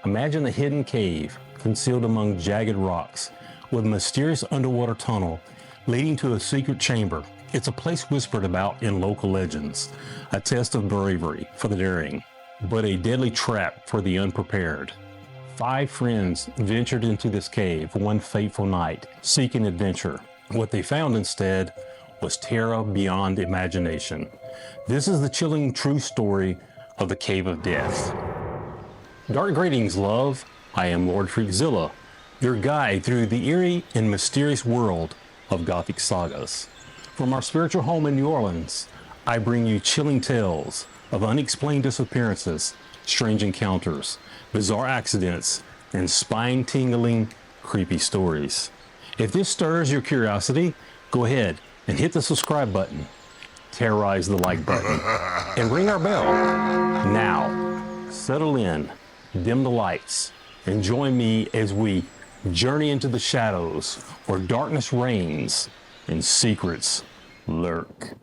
Imagine a hidden cave concealed among jagged rocks with a mysterious underwater tunnel leading to a secret chamber. It's a place whispered about in local legends, a test of bravery for the daring, but a deadly trap for the unprepared. 5 friends ventured into this cave one fateful night, seeking adventure. What they found instead was terror beyond imagination. This is the chilling true story of the Cave of Death. Dark greetings, love. I am Lord FreakZilla, your guide through the eerie and mysterious world of Gothic Sagas. From our spiritual home in New Orleans, I bring you chilling tales of unexplained disappearances, strange encounters, bizarre accidents, and spine-tingling, creepy stories. If this stirs your curiosity, go ahead and hit the subscribe button, terrorize the like button, and ring our bell. Now, settle in, dim the lights, and join me as we journey into the shadows where darkness reigns and secrets lurk.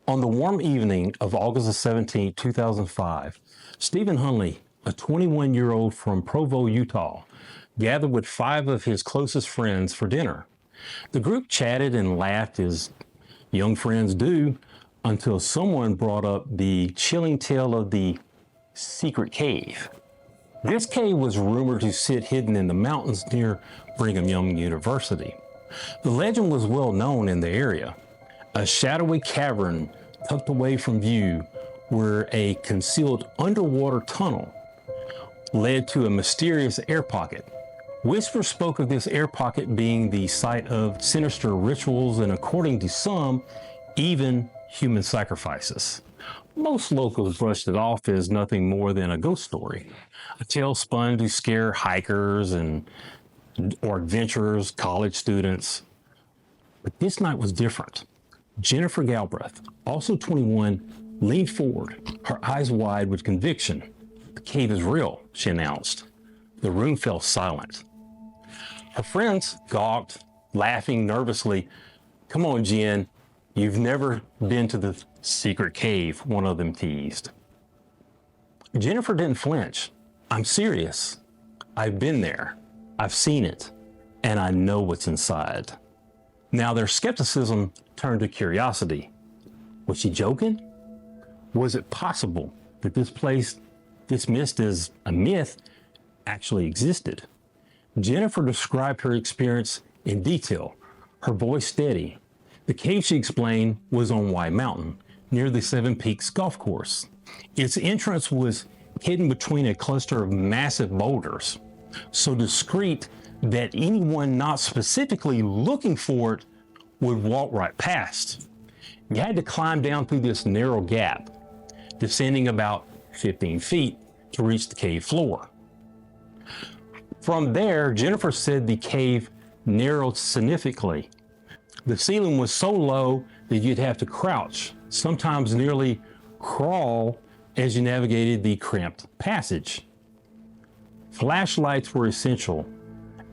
On the warm evening of August 17, 2005, Stephen Hunley, a 21-year-old from Provo, Utah, gathered with 5 of his closest friends for dinner. The group chatted and laughed as young friends do until someone brought up the chilling tale of the secret cave. This cave was rumored to sit hidden in the mountains near Brigham Young University. The legend was well known in the area. A shadowy cavern tucked away from view where a concealed underwater tunnel led to a mysterious air pocket. Whispers spoke of this air pocket being the site of sinister rituals and, according to some, even human sacrifices. Most locals brushed it off as nothing more than a ghost story, a tale spun to scare hikers or adventurers, college students. But this night was different. Jennifer Galbraith, also 21, leaned forward, her eyes wide with conviction. "The cave is real," she announced. The room fell silent. Her friends gawked, laughing nervously. "Come on, Jen, you've never been to the secret cave," one of them teased. Jennifer didn't flinch. "I'm serious. I've been there. I've seen it, and I know what's inside." Now their skepticism turned to curiosity. Was she joking? Was it possible that this place, dismissed as a myth, actually existed? Jennifer described her experience in detail, her voice steady. The cave, she explained, was on White Mountain, near the Seven Peaks golf course. Its entrance was hidden between a cluster of massive boulders, so discreet that anyone not specifically looking for it would walk right past. You had to climb down through this narrow gap, descending about 15 feet to reach the cave floor. From there, Jennifer said the cave narrowed significantly. The ceiling was so low that you'd have to crouch, sometimes nearly crawl, as you navigated the cramped passage. Flashlights were essential,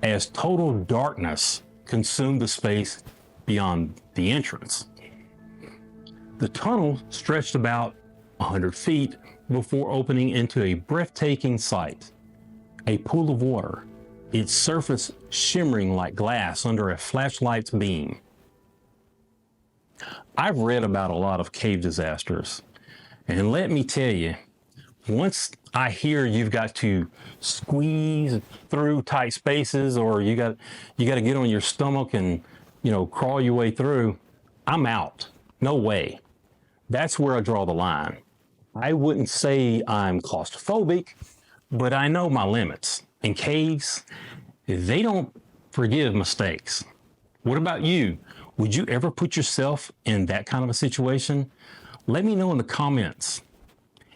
as total darkness consumed the space beyond the entrance. The tunnel stretched about 100 feet before opening into a breathtaking sight, a pool of water, its surface shimmering like glass under a flashlight's beam. I've read about a lot of cave disasters, and let me tell you, once I hear you've got to squeeze through tight spaces, or you got to get on your stomach and crawl your way through, I'm out. No way. That's where I draw the line. I wouldn't say I'm claustrophobic, but I know my limits. And caves, they don't forgive mistakes. What about you? Would you ever put yourself in that kind of a situation? Let me know in the comments.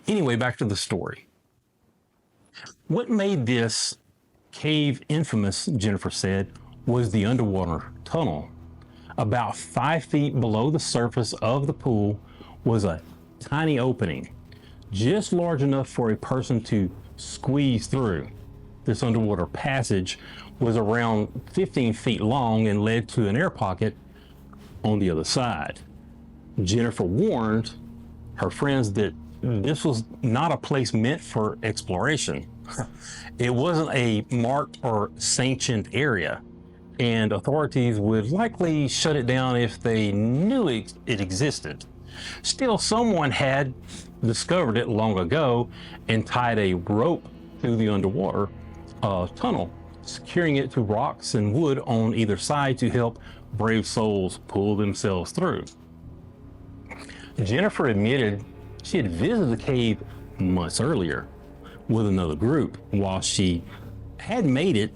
Anyway, back to the story. What made this cave infamous, Jennifer said, was the underwater tunnel. About 5 feet below the surface of the pool was a tiny opening, just large enough for a person to squeeze through. This underwater passage was around 15 feet long and led to an air pocket on the other side. Jennifer warned her friends that this was not a place meant for exploration. It wasn't a marked or sanctioned area, and authorities would likely shut it down if they knew it existed. Still, someone had discovered it long ago and tied a rope to the underwater tunnel, securing it to rocks and wood on either side to help brave souls pull themselves through. Jennifer admitted she had visited the cave months earlier with another group. While she had made it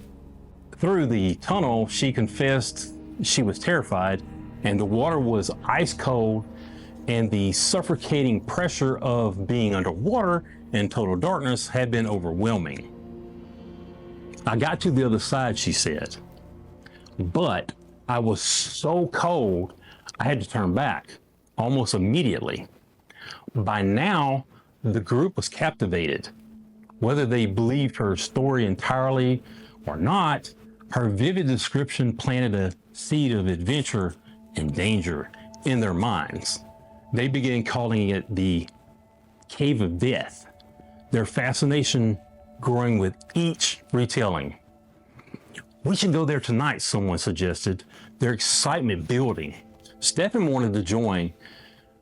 through the tunnel, she confessed she was terrified, and the water was ice cold, and the suffocating pressure of being underwater in total darkness had been overwhelming. I got to the other side, she said, but I was so cold I had to turn back almost immediately. By now, the group was captivated. Whether they believed her story entirely or not, her vivid description planted a seed of adventure and danger in their minds. They began calling it the Cave of Death, their fascination growing with each retelling. "We should go there tonight," someone suggested, their excitement building. Stephen wanted to join,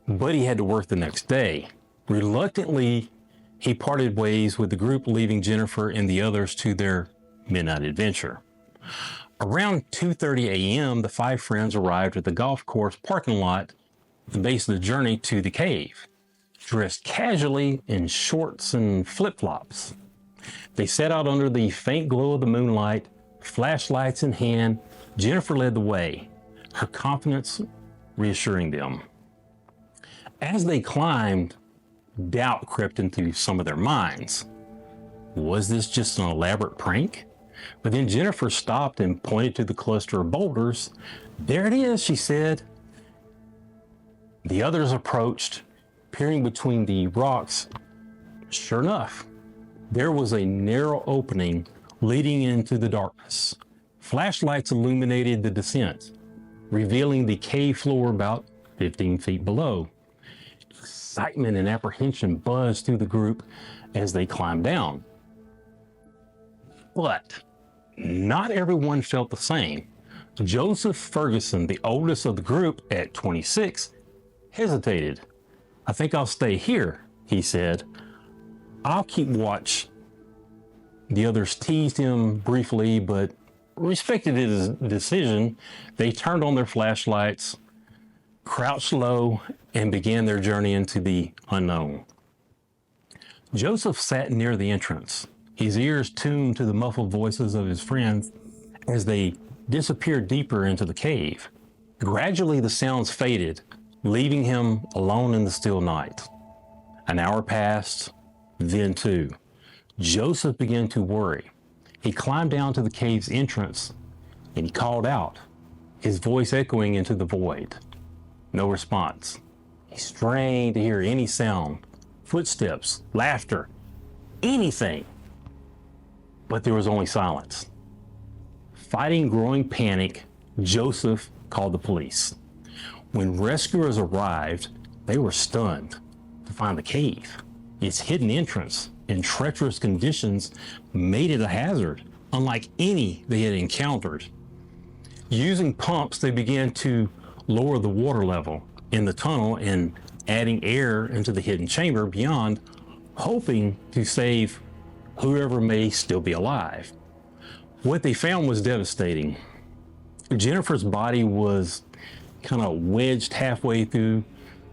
but he had to work the next day. Reluctantly, he parted ways with the group, leaving Jennifer and the others to their midnight adventure. Around 2:30 a.m., the 5 friends arrived at the golf course parking lot at the base of the journey to the cave, dressed casually in shorts and flip-flops. They set out under the faint glow of the moonlight, flashlights in hand. Jennifer led the way, her confidence reassuring them. As they climbed, doubt crept into some of their minds. Was this just an elaborate prank? But then Jennifer stopped and pointed to the cluster of boulders. "There it is," she said. The others approached, peering between the rocks. Sure enough, there was a narrow opening leading into the darkness. Flashlights illuminated the descent, revealing the cave floor about 15 feet below. Excitement and apprehension buzzed through the group as they climbed down. But not everyone felt the same. Joseph Ferguson, the oldest of the group at 26, hesitated. "I think I'll stay here," he said. "I'll keep watch." The others teased him briefly, but respected his decision. They turned on their flashlights, crouched low, and began their journey into the unknown. Joseph sat near the entrance, his ears tuned to the muffled voices of his friends as they disappeared deeper into the cave. Gradually, the sounds faded, leaving him alone in the still night. An hour passed, then 2. Joseph began to worry. He climbed down to the cave's entrance and he called out, his voice echoing into the void. No response. He strained to hear any sound, footsteps, laughter, anything. But there was only silence. Fighting growing panic, Joseph called the police. When rescuers arrived, they were stunned to find the cave. Its hidden entrance and treacherous conditions made it a hazard, unlike any they had encountered. Using pumps, they began to lower the water level in the tunnel and adding air into the hidden chamber beyond, hoping to save whoever may still be alive. What they found was devastating. Jennifer's body was kind of wedged halfway through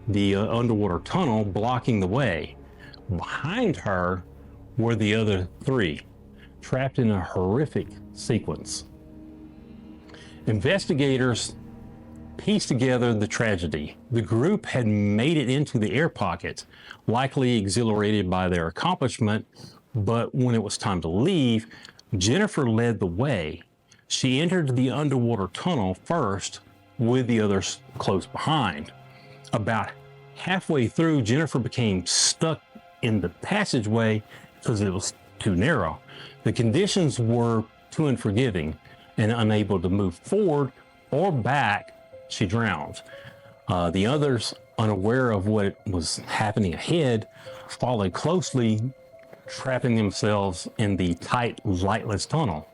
the underwater tunnel, blocking the way. Behind her were the other 3, trapped in a horrific sequence. Investigators pieced together the tragedy. The group had made it into the air pocket, likely exhilarated by their accomplishment, but when it was time to leave, Jennifer led the way, She entered the underwater tunnel first, with the others close behind. About halfway through, Jennifer became stuck in the passageway because it was too narrow. The conditions were too unforgiving, and unable to move forward or back, she drowned. The others, unaware of what was happening ahead, followed closely, trapping themselves in the tight, lightless tunnel.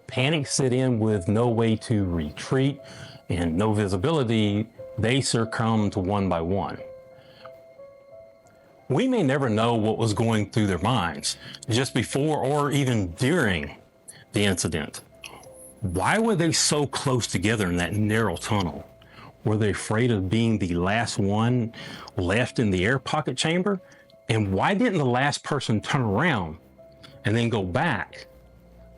Panic set in with no way to retreat and no visibility. They succumbed one by one. We may never know what was going through their minds just before or even during the incident. Why were they so close together in that narrow tunnel? Were they afraid of being the last one left in the air pocket chamber? And why didn't the last person turn around and then go back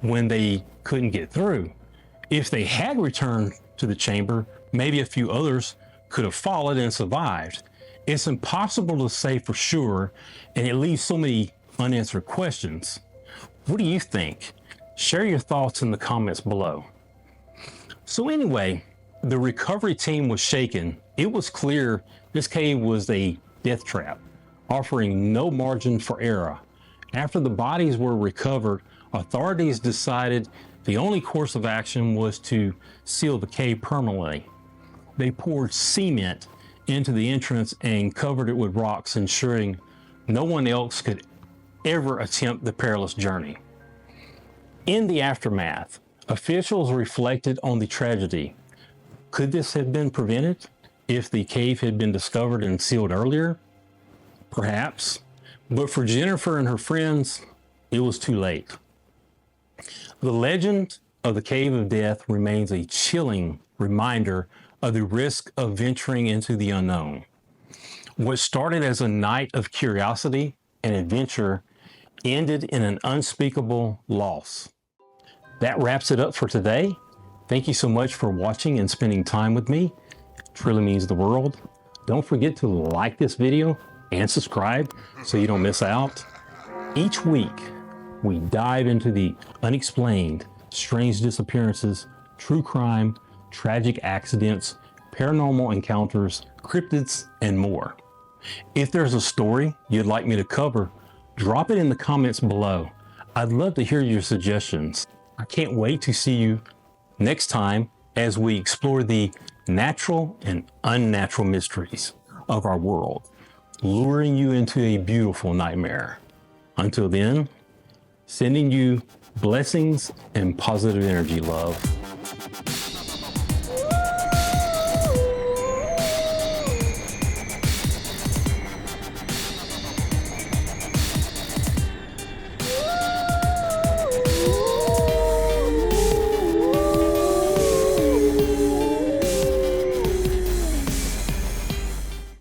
when they couldn't get through? If they had returned to the chamber, maybe a few others could have followed and survived. It's impossible to say for sure, and it leaves so many unanswered questions. What do you think? Share your thoughts in the comments below. So anyway, the recovery team was shaken. It was clear this cave was a death trap, offering no margin for error. After the bodies were recovered, authorities decided the only course of action was to seal the cave permanently. They poured cement into the entrance and covered it with rocks, ensuring no one else could ever attempt the perilous journey. In the aftermath, officials reflected on the tragedy. Could this have been prevented if the cave had been discovered and sealed earlier? Perhaps, but for Jennifer and her friends, it was too late. The legend of the Cave of Death remains a chilling reminder of the risk of venturing into the unknown. What started as a night of curiosity and adventure ended in an unspeakable loss. That wraps it up for today. Thank you so much for watching and spending time with me. It truly means the world. Don't forget to like this video and subscribe so you don't miss out. Each week, we dive into the unexplained, strange disappearances, true crime, tragic accidents, paranormal encounters, cryptids, and more. If there's a story you'd like me to cover, drop it in the comments below. I'd love to hear your suggestions. I can't wait to see you next time as we explore the natural and unnatural mysteries of our world, luring you into a beautiful nightmare. Until then, sending you blessings and positive energy, love.